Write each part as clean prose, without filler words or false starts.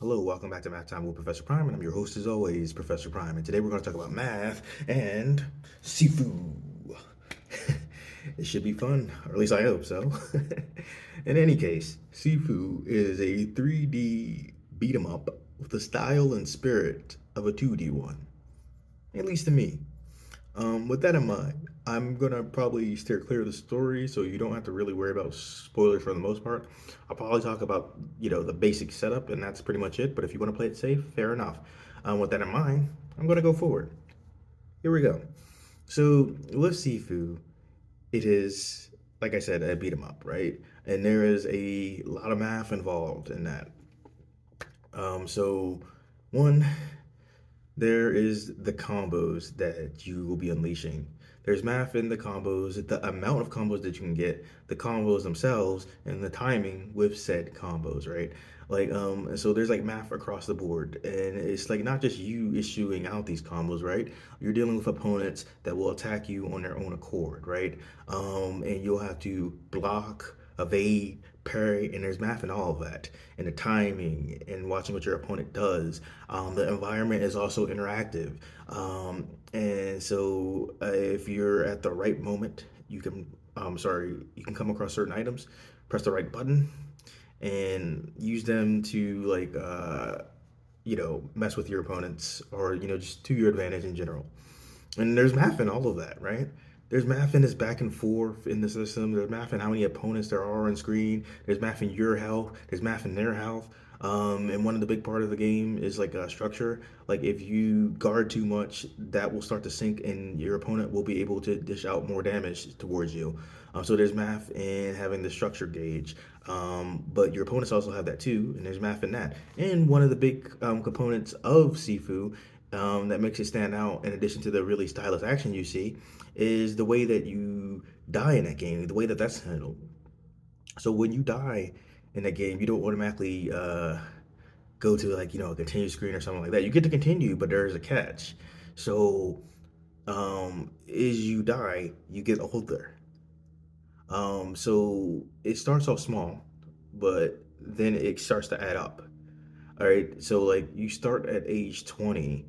Hello, welcome back to Math Time with Professor Prime, and I'm your host as always, Professor Prime. And today we're going to talk about math and Sifu. It should be fun, or at least I hope so. In any case, Sifu is a 3D beat 'em up with the style and spirit of a 2D one, at least to me. With that in mind, I'm gonna probably steer clear of the story, so you don't have to really worry about spoilers for the most part. I'll probably talk about the basic setup, and that's pretty much it. But if you want to play it safe, fair enough. With that in mind, I'm gonna go forward. Here we go. So with Sifu, it is like I said, a beat 'em up, right? And there is a lot of math involved in that. So one, there is the combos that you will be unleashing. There's math in the combos, the amount of combos that you can get, the combos themselves, and the timing with said combos, right? So there's like math across the board, and it's like not just you issuing out these combos, right? You're dealing with opponents that will attack you on their own accord, right? And you'll have to block, evade, parry, and there's math in all of that, and the timing, and watching what your opponent does. The environment is also interactive, and so if you're at the right moment, you can come across certain items, press the right button, and use them to mess with your opponents, or just to your advantage in general. And there's math in all of that, right? There's math in this back and forth in the system. There's math in how many opponents there are on screen. There's math in your health. There's math in their health. And one of the big part of the game is like a structure. Like if you guard too much, that will start to sink, and your opponent will be able to dish out more damage towards you. So there's math in having the structure gauge, but your opponents also have that too, and there's math in that. And one of the big components of Sifu that makes it stand out, in addition to the really stylish action you see, is the way that you die in that game, the way that that's handled. So when you die in that game, you don't automatically go to a continue screen or something like that. You get to continue, but there's a catch. So as you die, you get older. So it starts off small, but then it starts to add up. All right, so like you start at age 20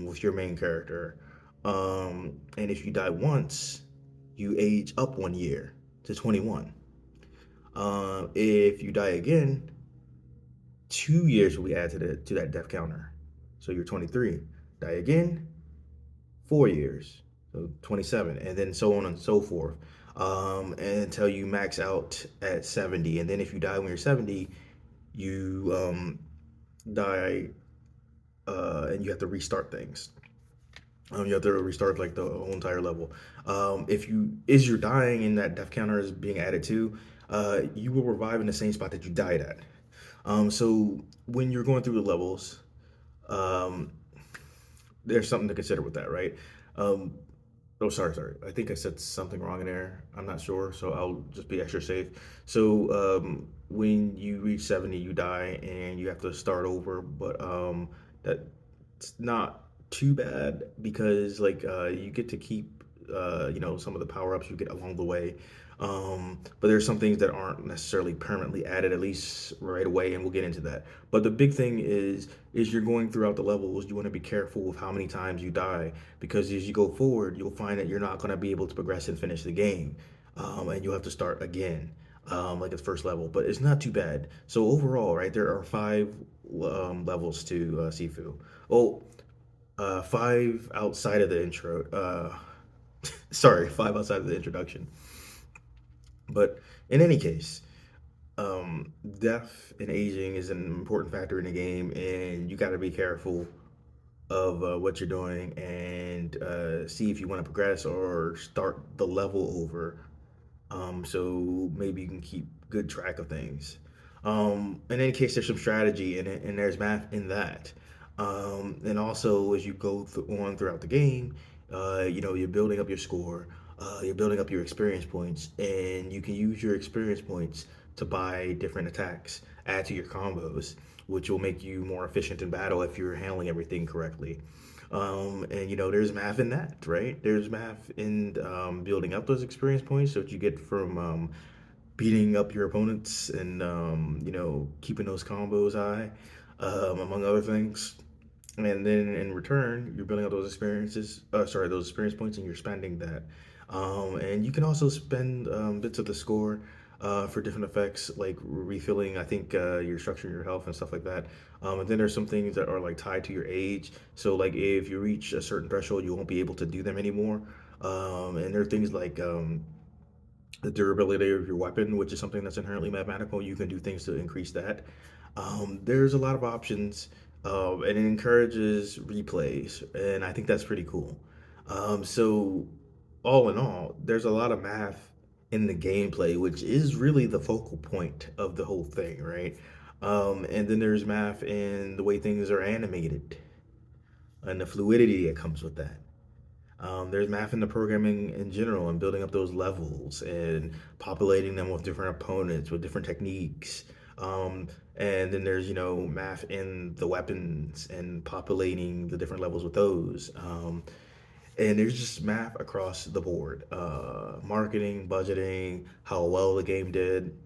with your main character, and if you die once, you age up 1 year to 21. If you die again, 2 years will be added to that death counter. So you're 23. Die again, 4 years, so 27, and then so on and so forth, until you max out at 70. And then if you die when you're 70, you die, and you have to restart things. You have to restart like the whole entire level. If you is you're dying and that death counter is being added to, you will revive in the same spot that you died at. So when you're going through the levels, um, there's something to consider with that, right? Um, oh, sorry. I think I said something wrong in there. I'm not sure, so I'll just be extra safe. So when you reach 70, you die and you have to start over, but that's not too bad because you get to keep some of the power ups you get along the way. But there's some things that aren't necessarily permanently added, at least right away, and we'll get into that. But the big thing is you're going throughout the levels, you want to be careful with how many times you die, because as you go forward, you'll find that you're not going to be able to progress and finish the game, and you'll have to start again, like at first level. But it's not too bad. So overall, right, there are five levels to Sifu. Oh, five outside of the intro. Sorry, five outside of the introduction. But in any case, death and aging is an important factor in the game, and you got to be careful of what you're doing, and see if you want to progress or start the level over. So maybe you can keep good track of things. In any case, there's some strategy in it, and there's math in that. And also, as you go on throughout the game, you're building up your score, you're building up your experience points, and you can use your experience points to buy different attacks, add to your combos, which will make you more efficient in battle if you're handling everything correctly. And there's math in that, right? There's math in building up those experience points so that you get from beating up your opponents and keeping those combos high. among other things. And then in return, you're building up those experiences. Those experience points, and you're spending that. And you can also spend bits of the score for different effects, like refilling. I think your structure, your health, and stuff like that. And then there's some things that are like tied to your age. So like if you reach a certain threshold, you won't be able to do them anymore. And there are things like the durability of your weapon, which is something that's inherently mathematical. You can do things to increase that. There's a lot of options, and it encourages replays, and I think that's pretty cool. So, all in all, there's a lot of math in the gameplay, which is really the focal point of the whole thing, right? And then there's math in the way things are animated and the fluidity that comes with that. There's math in the programming in general and building up those levels and populating them with different opponents with different techniques. Um, and then there's, math in the weapons and populating the different levels with those. And there's just math across the board, marketing, budgeting, how well the game did.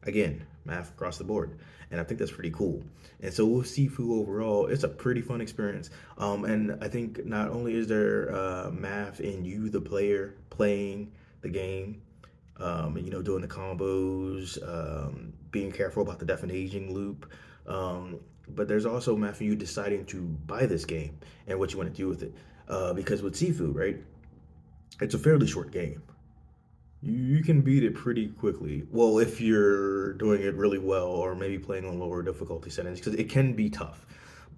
Again, math across the board. And I think that's pretty cool. And so with Sifu overall, it's a pretty fun experience. And I think not only is there math in you, the player, playing the game, doing the combos, being careful about the death and aging loop. But there's also math in you deciding to buy this game and what you want to do with it. Because with Sifu, right, it's a fairly short game. You can beat it pretty quickly. Well, if you're doing it really well, or maybe playing on lower difficulty settings, because it can be tough.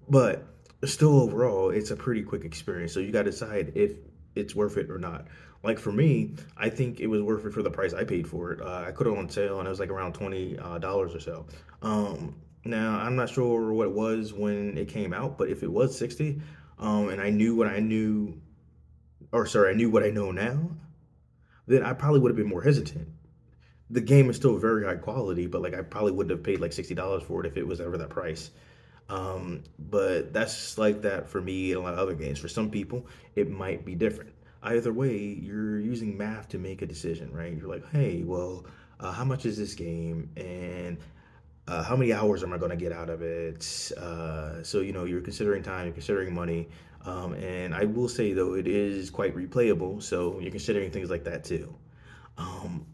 But still, overall, it's a pretty quick experience. So you got to decide if it's worth it or not. Like for me, I think it was worth it for the price I paid for it. I put it on sale, and it was like around $20 or so. Now I'm not sure what it was when it came out, but if it was 60, and I knew what I knew, or sorry, I knew what I know now, then I probably would have been more hesitant. The game is still very high quality, but like I probably wouldn't have paid like $60 for it if it was ever that price. But that's like that for me and a lot of other games. For some people, it might be different. Either way, you're using math to make a decision, right? You're like, hey, well, how much is this game, and how many hours am I going to get out of it? So you're considering time, you're considering money, and I will say though it is quite replayable. So you're considering things like that too.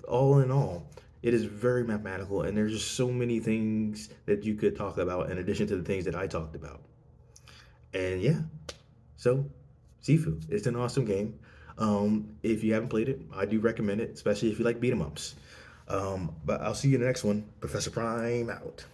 All in all, it is very mathematical, and there's just so many things that you could talk about in addition to the things that I talked about. And yeah, so Sifu, it's an awesome game. If you haven't played it, I do recommend it, especially if you like beat 'em ups. But I'll see you in the next one. Professor Prime out.